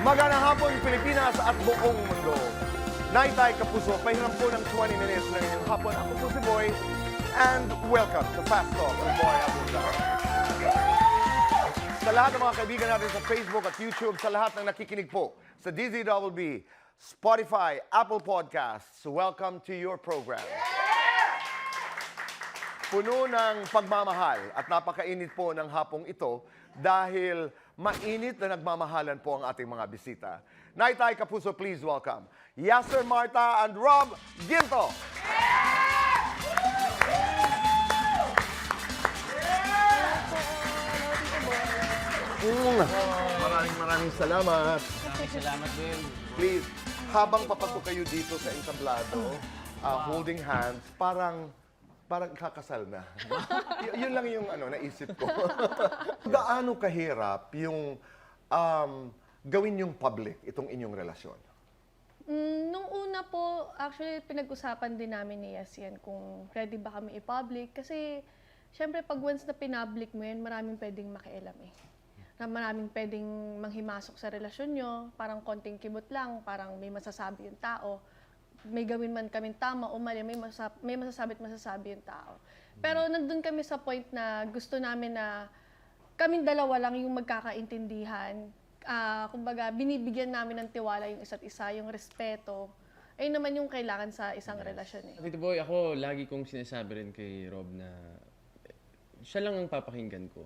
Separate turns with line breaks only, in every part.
Magandang hapon, Pilipinas at buong mundo. Naitay Kapuso, pahiram po ng 20 minutes ng inyong hapon. Ako po si Boy, and welcome to Fast Talk with Boy Abunda. Sa lahat ng mga kaibigan natin sa Facebook at YouTube, sa lahat ng nakikinig po sa DZWB, Spotify, Apple Podcasts, welcome to your program. Puno ng pagmamahal at napakainit po ng hapong ito dahil mainit na nagmamahalan po ang ating mga bisita. Naitay Kapuso, please welcome Yasser Marta and Rob Ginto. Maraming salamat.
Maraming salamat din.
Please, habang papasok kayo dito sa entablado, holding hands, parang kakasal na. Yun lang yung naisip ko. Gaano kahirap yung gawin yung public itong inyong relasyon?
Nung una po, actually, pinag-usapan din namin ni Yes yan kung ready ba kami i-public. Kasi, syempre, pag once na pinpublic mo yan, maraming pwedeng makialam eh. Na maraming pwedeng manghimasok sa relasyon nyo, parang konting kibot lang, parang may masasabi yung tao. May gawin man kaming tama o mali, may masasabi yung tao. Pero nandun kami sa point na gusto namin na kaming dalawa lang yung magkakaintindihan. Kumbaga, binibigyan namin ng tiwala yung isa't isa, yung respeto. Ayun naman yung kailangan sa isang relasyon eh.
Tito Boy, ako lagi kong sinasabi rin kay Rob na siya lang ang papakinggan ko.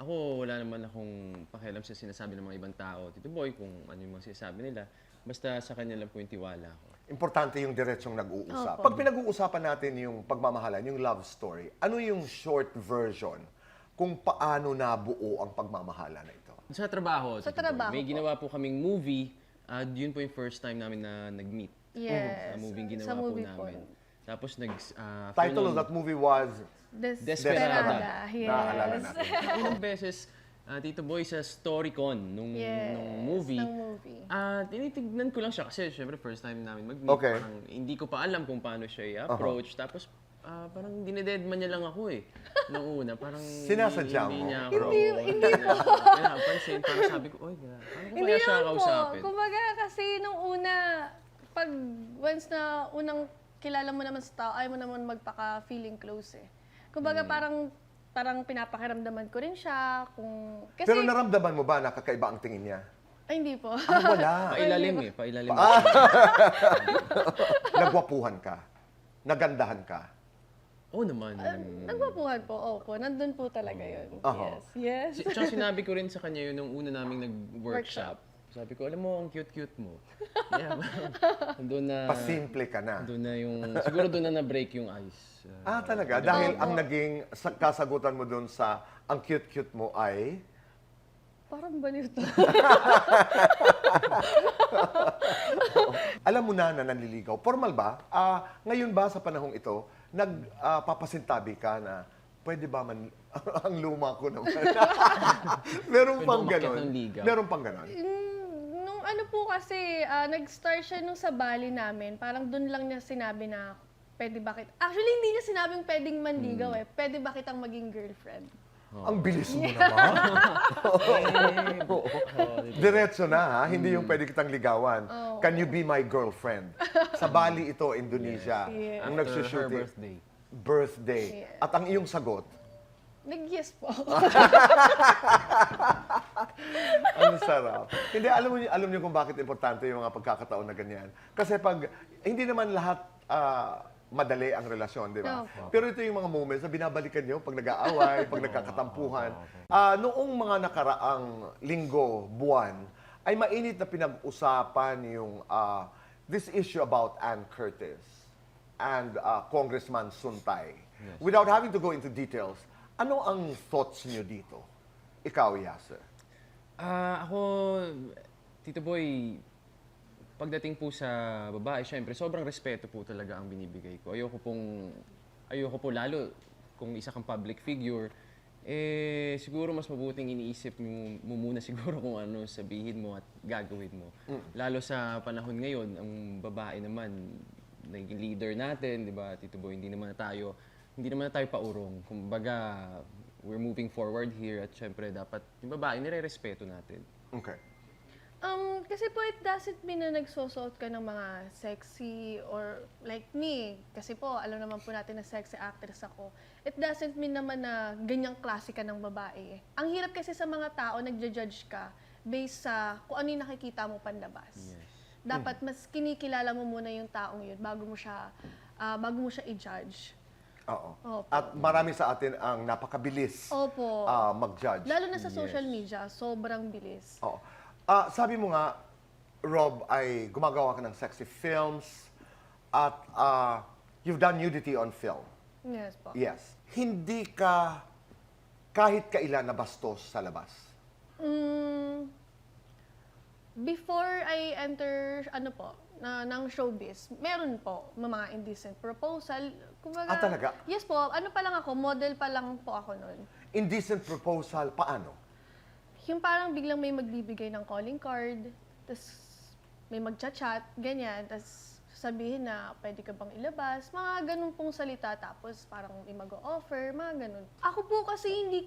Ako, wala naman akong pakialam sa sinasabi ng mga ibang tao. Tito Boy, kung ano yung mga sinasabi nila, basta sa kanya lang po yung tiwala ko.
Importante yung diretsong nag-uusap.
Opo.
Pag pinag-uusapan natin yung pagmamahalan, yung love story, ano yung short version kung paano nabuo ang pagmamahalan na ito?
Sa trabaho,
Sa
Tito Boy,
trabaho
may
po.
ginawa po kaming movie. Yun po yung first time namin na nag-meet.
Yes.
Sa movie ginawa
Sa movie
po namin.
po.
Tapos
Title of that movie was
Desperada.
Yes.
Naalala natin.
Unang beses, Tito Boy, sa Storycon nung movie.
ng movie.
Tinitignan ko lang siya kasi syempre first time namin mag-meet.
Okay.
Parang hindi ko pa alam kung paano siya i-approach. Tapos parang dinededman niya lang ako eh. Noong una, parang
Sinasadya
hindi
mo?
niya ako.
Hindi po.
Napansin, parang sabi ko, oy, paano ko
Hindi
kaya siya
naman po.
kausapin?
Kumbaga kasi nung una, pag once na unang kilala mo naman sa tao, ayaw mo naman magpaka-feeling close eh. Kumbaga parang pinapakiramdaman ko rin siya. Kasi,
Pero naramdaman mo ba na kakaiba ang tingin niya?
ay, hindi po.
Wala.
Pailalim eh, pailalim.
Nagwapuhan ka. Nagandahan ka.
Oo naman.
Nagpapuhan po, opo. Nandun po talaga yun.
Aha.
Yes.
Tsaka sinabi ko rin sa kanya yun nung una naming nag-workshop. Sabi ko, alam mo, ang cute-cute mo. Yeah, doon na...
Pasimple ka na.
Doon na yung... Siguro doon na na-break yung ice.
Talaga? Dahil ang naging kasagutan mo doon sa ang cute-cute mo ay...
Parang baliw to.
Alam mo na nanliligaw. Formal ba? Ngayon ba sa panahong ito, nagpapasintabi ka na pwede ba man... ang luma ko naman. Meron
Pwede
pang
umakyat
ganon.
ng ligaw.
Meron pang ganon.
Nung ano po kasi, nag-start siya nung sa Bali namin. Parang dun lang niya sinabi na pwede ba kita... Actually, hindi niya sinabing pwedeng manligaw eh. Pwede ba kitang maging girlfriend?
Ang bilis mo naman. Diretso na ha, hindi yung pwede kitang ligawan. Can you be my girlfriend? Sa Bali ito, Indonesia.
Yes.
Ang
After her
nagsushooting.
birthday.
Birthday.
Yes.
At ang iyong sagot,
Nag-yes po.
ang sarap. Hindi, alam niyo kung bakit importante yung mga pagkakataon na ganyan. Kasi pag, hindi naman lahat madali ang relasyon, di ba?
Opo.
Pero ito yung mga moments na binabalikan niyo pag nag-aaway, pag nagkakatampuhan. Noong mga nakaraang linggo, buwan, ay mainit na pinag-usapan yung this issue about Ann Curtis and Congressman Suntay.
Yes.
Without having to go into details, ano ang thoughts niyo dito? Ikaw, Yasser.
Ako, Tito Boy, pagdating po sa babae, syempre, sobrang respeto po talaga ang binibigay ko. Ayoko po lalo kung isa kang public figure, siguro mas mabuting iniisip mo muna siguro kung ano sabihin mo at gagawin mo. Lalo sa panahon ngayon, ang babae naman, naging leader natin, di ba, Tito Boy, hindi naman na tayo paurong. Kumbaga, we're moving forward here at syempre dapat yung babae nire-respeto natin.
Okay.
Kasi po it doesn't mean na nagsusuot ka ng mga sexy or like me. Kasi po, alam naman po natin na sexy actress ako. It doesn't mean naman na ganyang klase ka ng babae. Ang hirap kasi sa mga tao, nagja-judge ka based sa kung ano yung nakikita mo panlabas. Dapat mas kinikilala mo muna yung taong yun bago mo siya i-judge.
Oo.
Opo.
At marami sa atin ang napakabilis
Opo.
mag-judge.
Lalo na sa social media, sobrang bilis.
Oo. Sabi mo nga, Rob, ay gumagawa ka ng sexy films at you've done nudity on film.
Yes po.
Yes. Hindi ka kahit kailan nabastos sa labas.
Before I enter, ng showbiz, meron po mga indecent proposal. Kumbaga,
Talaga?
Yes po. Ano pa lang ako, model pa lang po ako noon.
Indecent proposal, paano?
Yung parang biglang may magbibigay ng calling card, tapos may magchat-chat, ganyan, tapos sabihin na pwede ka bang ilabas, mga ganun pong salita, tapos parang may mag-offer, mga ganun. Ako po kasi hindi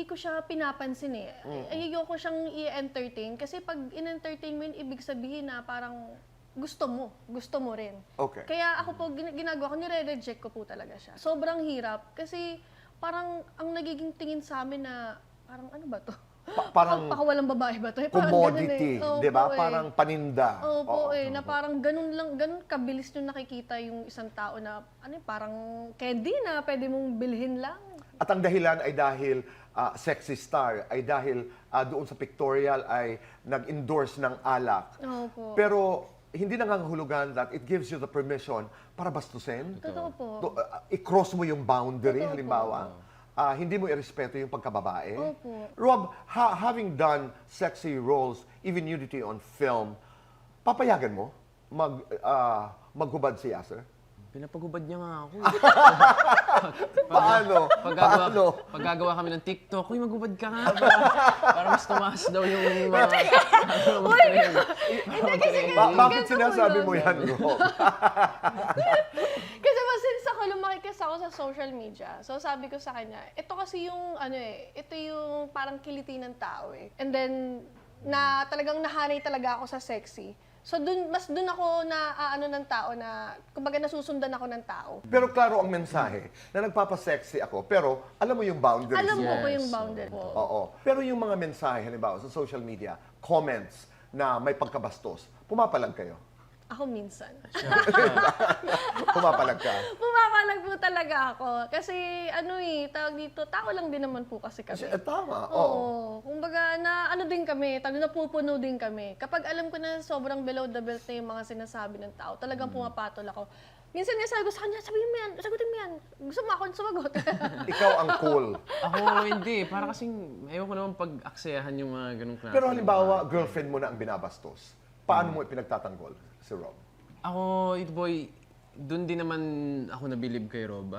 ko siya pinapansin eh. Ayoko siyang i-entertain kasi pag in-entertain mo yun, ibig sabihin na parang gusto mo rin.
Okay.
Kaya ako po, ginagawa ko, nire-reject ko po talaga siya. Sobrang hirap kasi parang ang nagiging tingin sa amin na parang ano ba to?
Parang
Pakawalang babae ba to? Parang
commodity,
ganun eh.
di ba?
Opo eh.
Parang paninda.
Opo na parang ganun kabilis nyo nakikita yung isang tao na parang candy na pwede mong bilhin lang.
At ang dahilan ay dahil sexy star, ay dahil doon sa pictorial ay nag-endorse ng alak.
Opo.
Pero hindi nangangahulugan that it gives you the permission para bastusin.
Totoo po.
I-cross mo yung boundary,
Totoo po.
halimbawa. Hindi mo irespeto yung pagkababae.
Opo.
Rob, having done sexy roles, even nudity on film, papayagan mo maghubad si Yasser?
Pinapagubad niya nga ako.
Paano? Paano?
Pag gagawa kami ng TikTok, uy, magubad ka nga. Para mas tumaas daw yung mga...
Bakit sinasabi mo yan, Rob?
Kasi since ako lumaki kasi ako sa social media, so sabi ko sa kanya, ito kasi yung ito yung parang kiliti ng tao eh. And then, na talagang nahanay talaga ako sa sexy. So mas dun ako na ng tao na, kumbaga nasusundan ako ng tao.
Pero klaro ang mensahe na nagpapasexy ako, pero alam mo yung boundaries.
Alam mo
Yes.
po yung boundary po.
Oo. Pero yung mga mensahe, halimbawa sa social media, comments na may pagkabastos, pumapalag kayo.
Ako minsan.
Pumapalag ka.
Pumapalag po talaga ako. Kasi tawag dito, tao lang din naman po kasi kami.
Tama, oo.
Oo. Kumbaga din kami, napupuno din kami. Kapag alam ko na sobrang below the belt na yung mga sinasabi ng tao, talagang pumapatol ako. Minsan nga sabi ko sa kanya, sabihin mo yan, sagutin mo yan. Gusto mo akong sumagot.
Ikaw ang cool.
Ako hindi. Para kasing ayoko naman pag-aksayahan yung mga ganong klase.
Pero halimbawa, girlfriend mo na ang binabastos. Paano mo ipinagtatanggol si Rob?
Ako, boy, doon din naman ako nabilib kay Rob.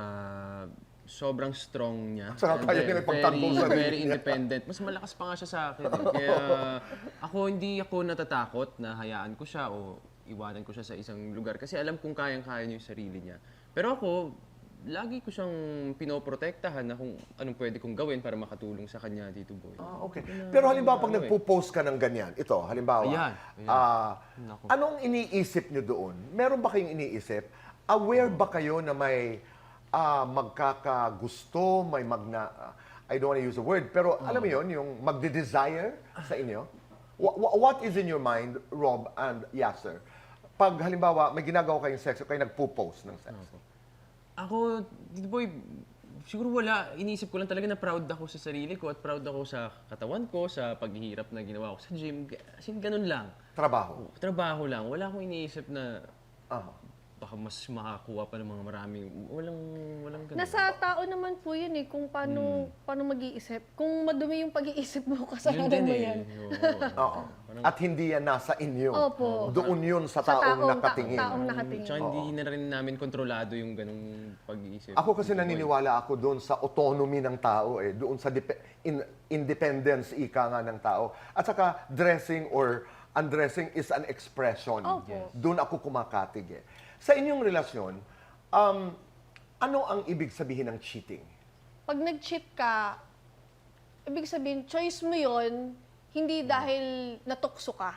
Sobrang strong niya.
Saka
And
kaya niya ipagtanggol sa
very
sarili niya.
independent. Mas malakas pa nga siya sa akin. Kaya hindi ako natatakot na hayaan ko siya o iwanan ko siya sa isang lugar. Kasi alam kong kayang-kaya niya yung sarili niya. Pero ako, lagi ko siyang pinoprotektahan na kung anong pwede kong gawin para makatulong sa kanya dito, boy.
Okay. Pero halimbawa, pag nagpo-post ka ng ganyan, ito, halimbawa,
Ayan. Naku.
anong iniisip nyo doon? Meron ba kayong iniisip? Aware ba kayo na may magkakagusto, may I don't want to use the word, pero alam mo yun, yung magde-desire sa inyo? What is in your mind, Rob and Yasser? Pag halimbawa, may ginagawa kayong sex, o kayo nagpo-post ng sex.
Ako, dito boy, siguro wala. Iniisip ko lang talaga na proud ako sa sarili ko at proud ako sa katawan ko, sa paghihirap na ginawa ko sa gym. As in, ganun lang.
Trabaho.
Trabaho lang. Wala akong iniisip na baka mas makakuha pa ng mga maraming... Walang ganun.
Nasa tao naman po yun eh, kung paano mag-iisip. Kung madumi yung pag-iisip mo,
Yun
kasalanan
din
mo
eh.
yan.
Oo. At hindi yan nasa inyo.
Opo.
Doon yun sa taong nakatingin.
Taong nakatingin.
Tsaka hindi na rin namin kontrolado yung ganung pag-iisip.
Ako kasi naniniwala ako doon sa autonomy ng tao eh, doon sa independence ika nga ng tao. At saka dressing or undressing is an expression.
Opo.
Doon ako kumakatig eh. Sa inyong relasyon, ano ang ibig sabihin ng cheating?
Pag nag-cheat ka, ibig sabihin, choice mo yon Hindi dahil natukso ka.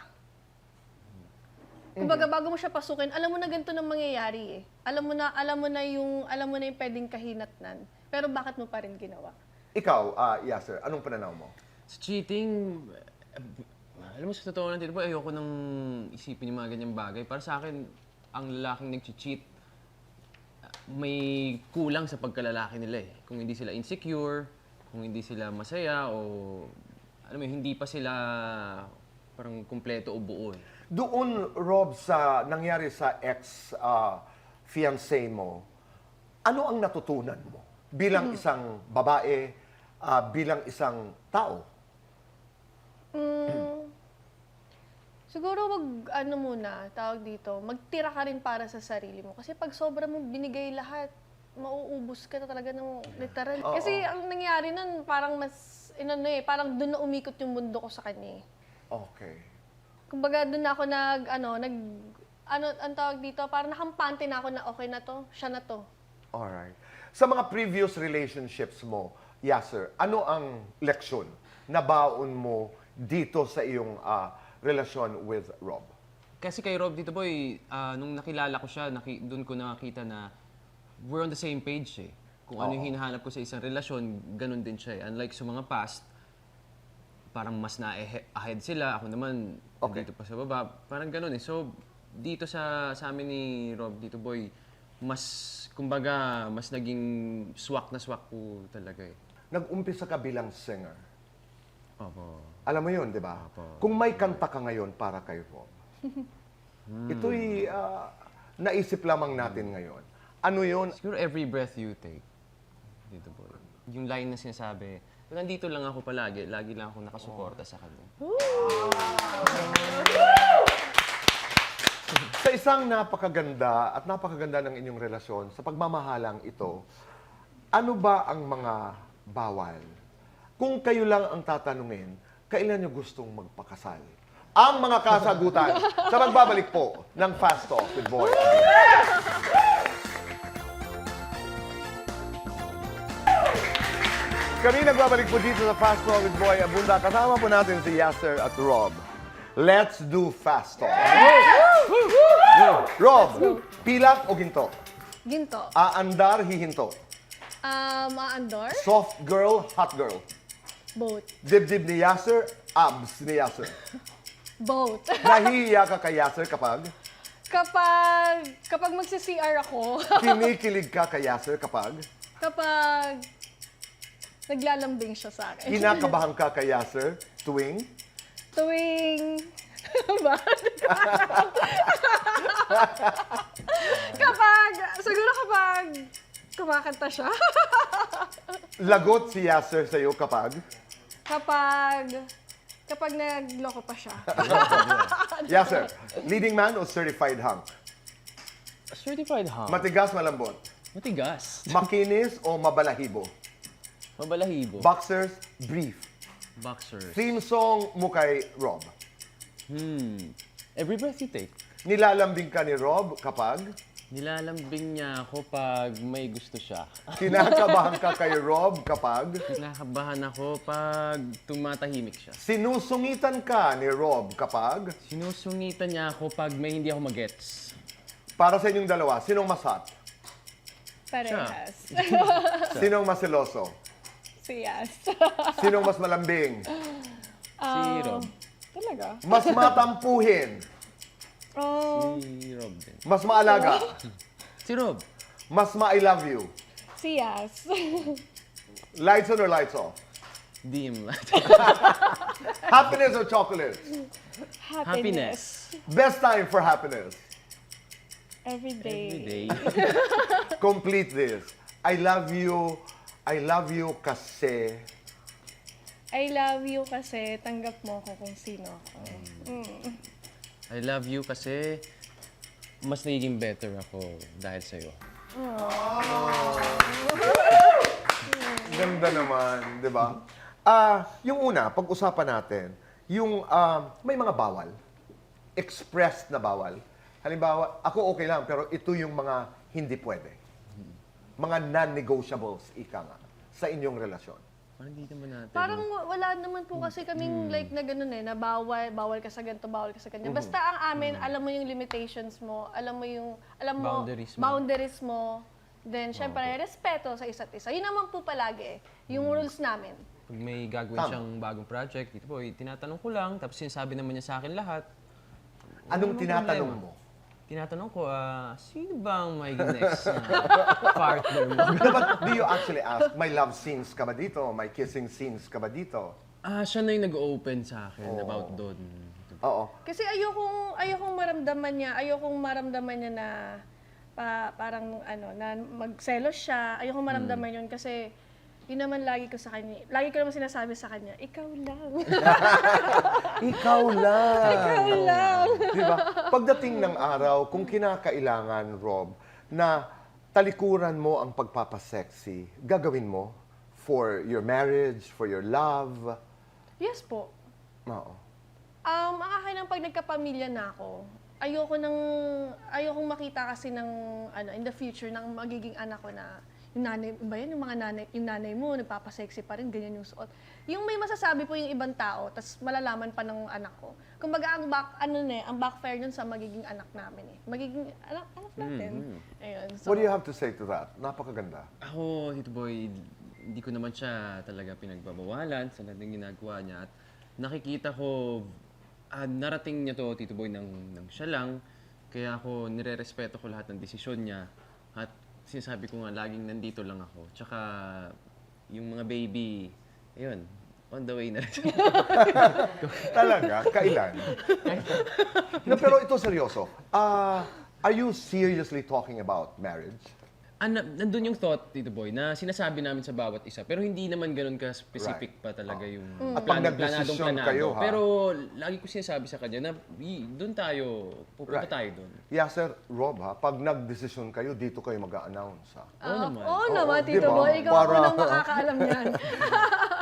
Kumbaga, bago mo siya pasukin, alam mo na ganito nang mangyayari eh. Alam mo na yung pwedeng kahinatnan. Pero bakit mo pa rin ginawa?
Ikaw, Yasser, anong pananaw mo?
Sa cheating, alam mo sa totoo lang, Tito Boy, ayoko nang isipin yung mga ganyang bagay. Para sa akin, ang lalaking nag-cheat, may kulang sa pagkalalaki nila eh. Kung hindi sila insecure, kung hindi sila masaya, o alam mo, hindi pa sila parang kumpleto o buo eh.
Doon, Rob, sa nangyari sa ex-fiancé mo, ano ang natutunan mo bilang isang babae, bilang isang tao?
Siguro tawag dito, magtira ka rin para sa sarili mo. Kasi pag sobra mo binigay lahat, mauubos ka na talaga ng literal.
Oo.
Kasi ang nangyari nun, parang parang doon na umikot yung mundo ko sa kanya eh.
Okay.
Kumbaga doon ako ang tawag dito, parang nakampante na ako na okay na to, siya na to.
Alright. Sa mga previous relationships mo, Yasser, ano ang leksyon na baon mo dito sa iyong relasyon with Rob?
Kasi kay Rob, Tito Boy, nung nakilala ko siya, doon ko nakita na we're on the same page eh. Kung ano yung hinahanap ko sa isang relasyon, ganun din siya eh. Unlike sa mga past, parang mas na-ahead sila. Ako naman, dito pa sa baba. Parang ganun eh. So, dito sa amin ni Rob, Tito Boy, kumbaga, mas naging swak na swak po talaga eh.
Nag-umpisa ka bilang singer.
Opo.
Alam mo yun, di ba?
Apo.
Kung may kanta ka ngayon para kay Rob, ito'y naisip lamang natin ngayon. Ano yun?
Siguro every breath you take, Tito Boy. Yung line na sinasabi, nandito lang ako palagi, lagi lang ako nakasuporta sa kanya.
Sa isang napakaganda at napakaganda ng inyong relasyon, sa pagmamahalang ito, ano ba ang mga bawal? Kung kayo lang ang tatanungin, kailan nyo gustong magpakasal? Ang mga kasagutan sa magbabalik po ng Fast Talk with Boy. Kami nagbabalik po dito sa Fast Talk with Boy Abunda. Kasama po natin si Yasser at Rob. Let's do Fast Talk. Rob, pilak o ginto?
Ginto.
Aandar, hihinto.
Maandor?
Soft girl, hot girl.
Both.
Dibdib ni Yasser, abs ni Yasser.
Both.
Nahihiya ka kay Yasser kapag
Kapag magsi-CR ako,
kinikilig ka kay Yasser kapag
kapag naglalambing siya sa akin.
kinakabahan ka kay Yasser tuwing
Tuwing... siguro kapag kumakanta siya.
lagot si Yasser sa'yo kapag
Kapag nagloko pa siya.
Yasser, leading man o certified hunk?
Certified hunk.
Matigas, malambot.
Matigas.
Makinis o mabalahibo?
Mabalahibo.
Boxers, brief.
Boxers.
Theme song mo kay Rob.
Every breath you take.
Nilalambing ka ni Rob kapag
Nilalambing niya ako pag may gusto siya.
kinakabahan ka kay Rob kapag
Kinakabahan ako pag tumatahimik siya.
sinusungitan ka ni Rob kapag
Sinusungitan niya ako pag may hindi ako magets.
para sa inyong dalawa, sinong mas hot?
Parehas.
Sinong mas seloso?
Siyas.
Sinong mas malambing?
Si Rob.
Talaga?
Mas matampuhin?
Si Rob din.
Mas maalaga?
Si Rob.
Mas ma-I love you?
Siyas.
Lights on or lights off?
Dim.
Happiness or chocolates?
Happiness.
Best time for happiness?
Every day.
Every day.
Complete this. I love you kasi
I love you kasi tanggap mo ako kung sino ako.
I love you kasi mas nagiging better ako dahil sa'yo.
ganda naman, di ba? Yung una, pag-usapan natin, yung may mga bawal. Expressed na bawal. Halimbawa, ako okay lang, pero ito yung mga hindi pwede. Mga non-negotiables, ika nga, sa inyong relasyon.
Parang hindi naman natin.
Parang wala naman po kasi kaming like na ganun na bawal ka sa ganito, bawal ka sa ganyan. Basta ang amin, alam mo yung limitations mo, alam mo boundaries mo. Then, syempre, respeto sa isa't isa. Yun naman po palagi yung rules namin.
Pag may gagawin siyang bagong project, Tito Boy, tinatanong ko lang, tapos sinasabi naman niya sa akin lahat.
Anong
Walang
tinatanong
problema.
mo?
Tinatanong ko, sino bang magiging next na partner mo?
But do you actually ask, may love scenes ka ba dito? May kissing scenes ka ba dito?
Siya na yung nag-open sa akin about doon.
Oo.
Kasi ayokong maramdaman niya na parang na magselos siya. Ayokong maramdaman yun kasi yun naman lagi ko naman sinasabi sa kanya, ikaw lang.
Ikaw lang.
Ikaw lang.
Diba? Pagdating ng araw, kung kinakailangan, Rob, na talikuran mo ang pagpapasexy, gagawin mo for your marriage, for your love.
Yes po.
Oo.
Ang akin ng pag nagkapamilya na ako, ayokong makita kasi in the future ng magiging anak ko na yung nanay, ba yan, yung nanay mo, nagpapasexy pa rin, ganyan yung suot. Yung may masasabi po yung ibang tao, tas malalaman pa ng anak ko. Kumbaga, ang backfire nun sa magiging anak namin eh. Magiging anak natin. Ayun. So,
What do you have to say to that? Napakaganda.
Ako, Tito Boy, hindi ko naman siya talaga pinagbabawalan sa lahat ng ginagawa niya. At nakikita ko, narating niya to, Tito Boy, ng siya lang. Kaya ako, nire-respeto ko lahat ng desisyon niya. At sinasabi ko nga, laging nandito lang ako. Tsaka, yung mga baby, ayun, on the way na rin.
Talaga? Kailan? No, pero ito seryoso. Are you seriously talking about marriage?
Nandun yung thought, Tito Boy, na sinasabi namin sa bawat isa. Pero hindi naman ganun ka-specific pa talaga yung
At pag nagdesisyon kayo, ha?
Pero lagi ko sinasabi sa kanya na doon tayo, pupunta
Right.
tayo doon.
Yeah, Sir Rob, ha? Pag nagdesisyon kayo, dito kayo mag-a-announce, ha?
Oo naman.
Oo naman,
Oo,
Tito
diba?
Boy. Ikaw
Para-
ang makakaalam yan.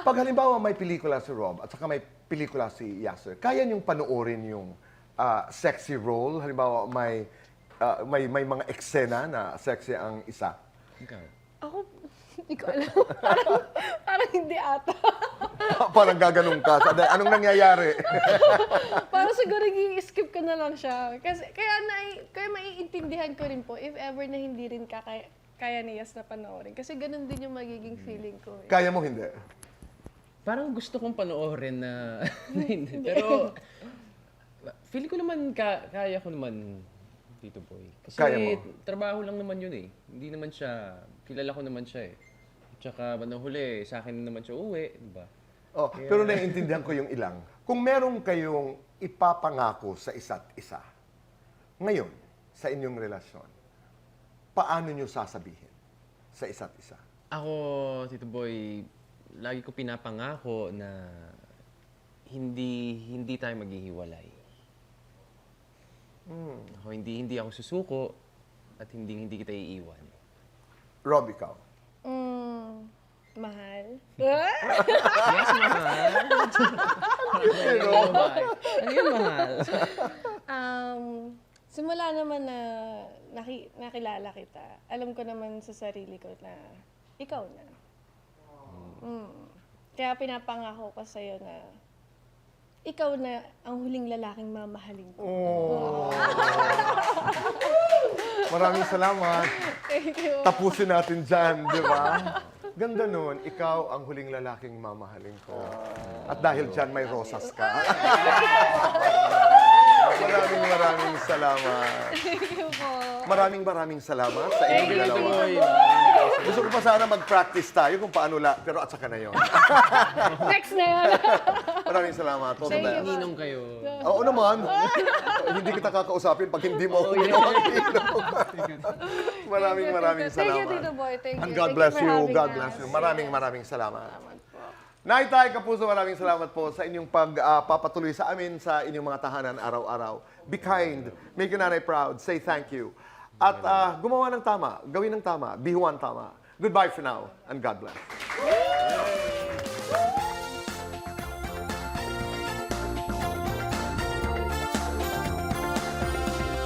Pag halimbawa may pelikula si Rob at saka may pelikula si Yasser, kaya niyong panoorin yung sexy role? Halimbawa may mga eksena na sexy ang isa.
Ikaw.
Ako, hindi ko alam. parang hindi ata.
Parang gaganong ka. Anong nangyayari?
Parang siguro i-skip ko na lang siya. Kasi, kaya maiintindihan ko rin po if ever na hindi rin kaya ni Yas na panoorin. Kasi ganun din yung magiging feeling ko.
Kaya mo hindi?
Parang gusto kong panoorin na, na hindi. Pero, feeling ko naman, kaya ko naman, Tito Boy. Kasi
Kaya mo?
trabaho lang naman yun eh. Hindi naman siya, kilala ko naman siya eh. Tsaka bandang huli, sa akin naman siya uwi, di ba?
Oh, pero naiintindihan ko yung ilang. Kung meron kayong ipapangako sa isa't isa, ngayon, sa inyong relasyon, paano nyo sasabihin sa isa't isa?
Ako, Tito Boy, lagi ko pinapangako na hindi tayo maghihiwalay. Ako, hindi ako susuko at hindi kita iiwan.
Rob, ikaw.
Mahal.
Yes, mahal. Ano yung mahal?
Simula naman na nakilala kita, alam ko naman sa sarili ko na ikaw na. Kaya pinapangako ko sa'yo na ikaw na ang huling lalaking mamahalin ko.
Maraming salamat.
Thank you.
Tapusin natin dyan, di ba? Ganda nun, ikaw ang huling lalaking mamahalin ko. At dahil dyan, may rosas ka. Maraming salamat.
Thank you po.
Maraming salamat sa inyong
Thank you,
dalawa.
Tito Boy.
Gusto ko pa sana mag-practice tayo kung paano pero at saka na yun.
Next na yun.
Maraming salamat. All the
Thank you,
best.
Ninong kayo.
Oo naman. Hindi kita kakausapin pag hindi mo ako ginawakinom. Maraming salamat.
Thank you, Tito Boy. Thank you.
And God
Thank
bless
for
you.
having
God
us.
bless you. Maraming salamat.
Salamat po.
Naitay Kapuso, maraming salamat po sa inyong pagpapatuloy sa amin sa inyong mga tahanan araw-araw. Be kind. Make your nanay proud. Say thank you. At gumawa ng tama. Gawin ng tama. Bihuan tama. Goodbye for now. And God bless.